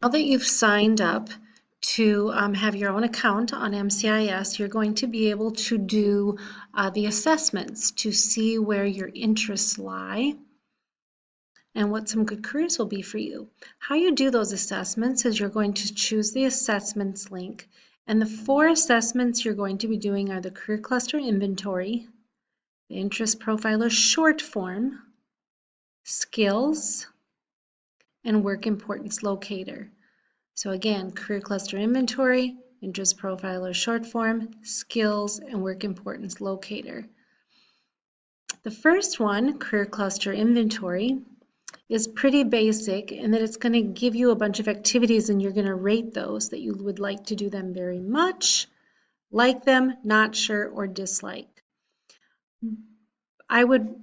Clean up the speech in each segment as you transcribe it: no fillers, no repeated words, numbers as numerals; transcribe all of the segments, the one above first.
Now that you've signed up to have your own account on MCIS, you're going to be able to do the assessments to see where your interests lie and what some good careers will be for you. How you do those assessments is you're going to choose the assessments link, and the 4 assessments you're going to be doing are the Career Cluster Inventory, the Interest Profiler Short Form, Skills, and Work Importance Locator. So again, Career Cluster Inventory, Interest Profiler Short Form, Skills, and Work Importance Locator. The first one, Career Cluster Inventory, is pretty basic in that it's going to give you a bunch of activities and you're going to rate those that you would like to do them very much, like them, not sure, or dislike. I would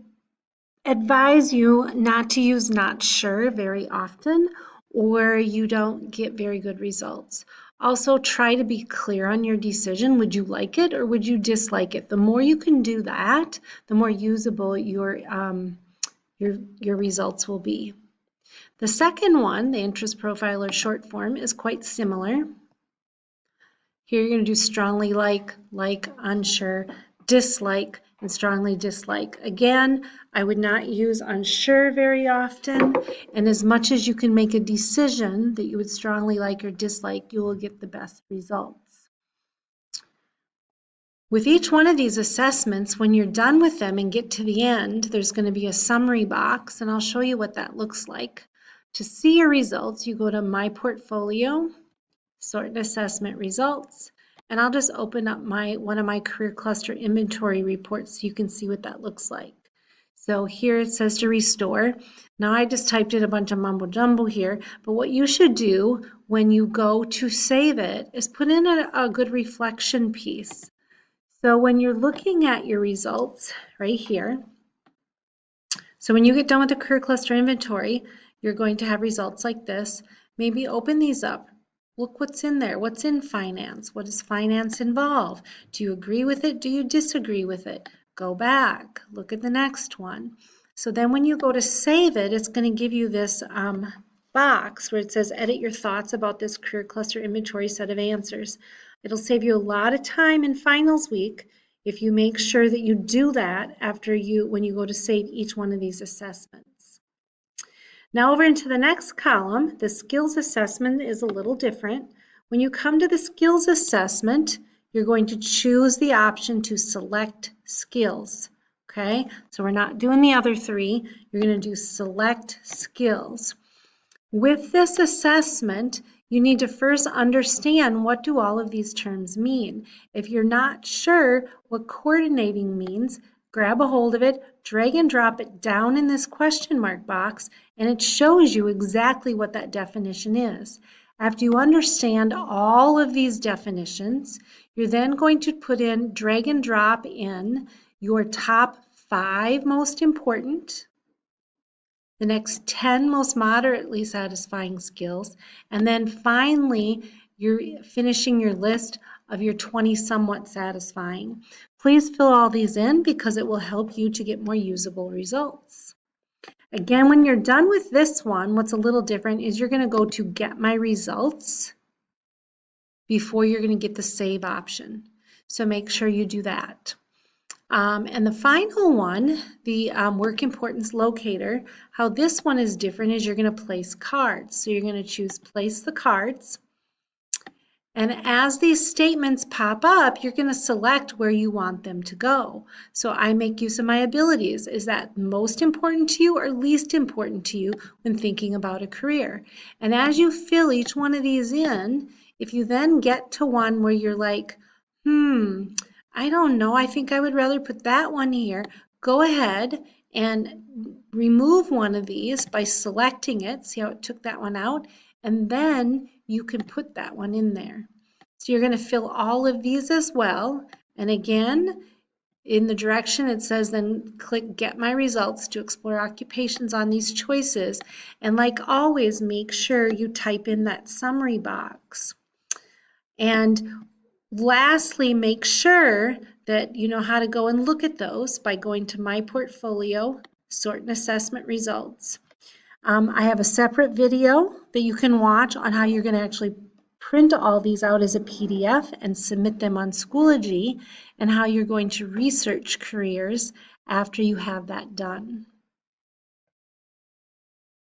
advise you not to use not sure very often, or you don't get very good results. Also, try to be clear on your decision. Would you like it or would you dislike it? The more you can do that, the more usable your results will be. The second one, the Interest Profiler Short Form, is quite similar. Here you're going to do strongly like, unsure, dislike, and strongly dislike. Again, I would not use unsure very often, and as much as you can make a decision that you would strongly like or dislike, you will get the best results. With each one of these assessments, when you're done with them and get to the end, there's going to be a summary box, and I'll show you what that looks like. To see your results, you go to My Portfolio, Sort and Assessment Results, and I'll just open up one of my Career Cluster Inventory reports so you can see what that looks like. So here it says to restore. Now I just typed in a bunch of mumbo jumbo here, but what you should do when you go to save it is put in a good reflection piece. So when you're looking at your results right here, so when you get done with the Career Cluster Inventory, you're going to have results like this. Maybe open these up. Look what's in there. What's in finance? What does finance involve? Do you agree with it? Do you disagree with it? Go back. Look at the next one. So then when you go to save it, it's going to give you this box where it says edit your thoughts about this Career Cluster Inventory set of answers. It'll save you a lot of time in finals week if you make sure that you do that when you go to save each one of these assessments. Now over into the next column, the skills assessment is a little different. When you come to the skills assessment, you're going to choose the option to select skills. Okay, so we're not doing the other 3. You're going to do select skills. With this assessment, you need to first understand what do all of these terms mean. If you're not sure what coordinating means, grab a hold of it, drag and drop it down in this question mark box, and it shows you exactly what that definition is. After you understand all of these definitions, you're then going to drag and drop in your top 5 most important, the next 10 most moderately satisfying skills, and then finally you're finishing your list of your 20 somewhat satisfying. Please fill all these in because it will help you to get more usable results. Again, when you're done with this one, what's a little different is you're going to go to Get My Results before you're going to get the Save option. So make sure you do that. And the final one, the Work Importance Locator, how this one is different is you're going to place cards. So you're going to choose Place the Cards. And as these statements pop up, you're going to select where you want them to go. So I make use of my abilities. Is that most important to you or least important to you when thinking about a career? And as you fill each one of these in, if you then get to one where you're like, I don't know, I think I would rather put that one here, go ahead and remove one of these by selecting it. See how it took that one out? And then you can put that one in there. So you're going to fill all of these as well. And again, in the direction it says then click Get My Results to explore occupations on these choices. And like always, make sure you type in that summary box. And lastly, make sure that you know how to go and look at those by going to My Portfolio, Sort and Assessment Results. I have a separate video that you can watch on how you're going to actually print all these out as a PDF and submit them on Schoology, and how you're going to research careers after you have that done.